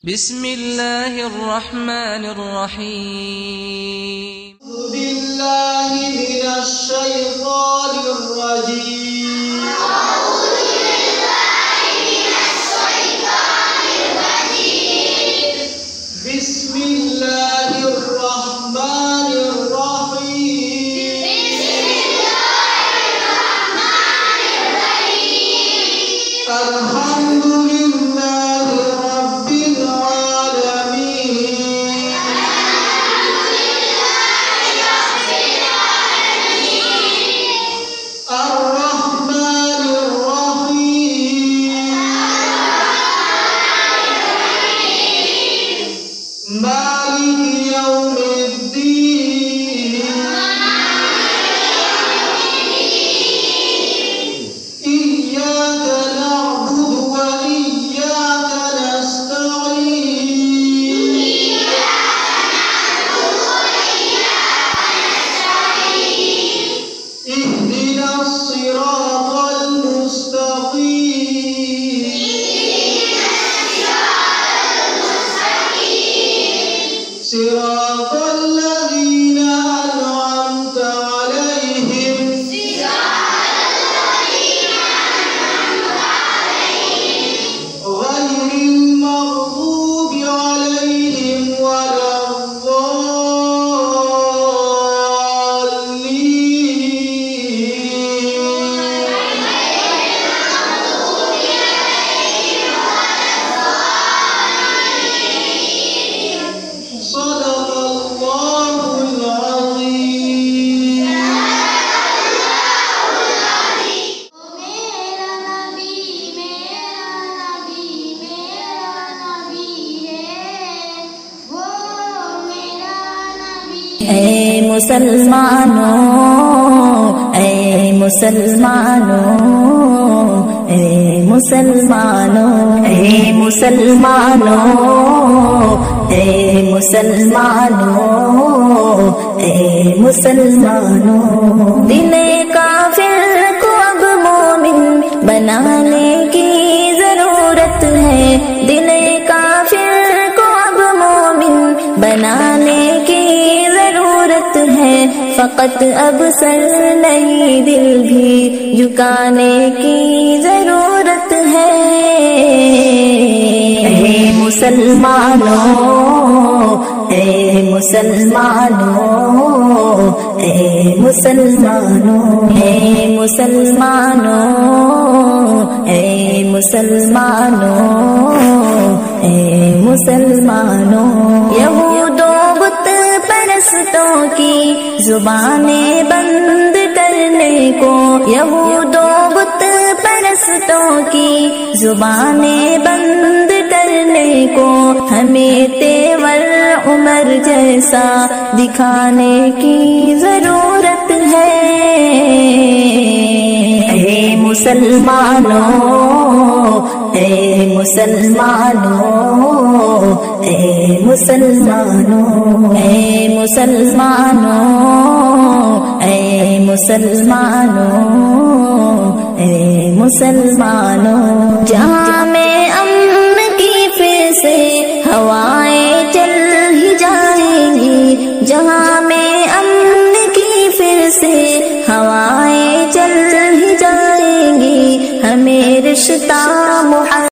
بسم الله الرحمن الرحيم. أعوذ بالله من الشيطان الرجيم. أعوذ بالله من الشيطان الرجيم. بسم الله الرحمن الرحيم. بسم الله الرحمن الرحيم. الحمد لله رب العالمين. الرحمن الرحيم. مالك يوم الدين. إياك نعبد وإياك نستعين. اهدنا الصراط المستقيم. صراط الذين أنعمت عليهم غير المغضوب عليهم ولا الضالين. صدق الله العظيم. میرا نبی ہے وہ میرا نبی. اے مسلمانوں، اے مسلمانوں، اے مسلمانوں، اے مسلمانوں، اے مسلمانوں، اے مسلمانوں، دل کافر کو اب مومن بنانے کی ضرورت ہے، دل کافر کو اب مومن بنانے کی ضرورت ہے، فقط اب سر نہیں دل بھی جھکانے کی ضرورت ہے۔ اے مسلمانوں، اے مسلمانوں، اے مسلمانوں، اے مسلمانوں، اے مسلمانوں، اے مسلمانوں، یہود و بت پرستوں کی زبانیں بند کرنے کو، یہود و بت پرستوں کی زبانیں بند کرنے کو، ہمیں تیور عمر جیسا دکھانے کی ضرورت ہے۔ اے مسلمانوں، اے مسلمانوں، اے مسلمانوں، اے مسلمانوں، اے مسلمانوں، اے مسلمانوں، جہاں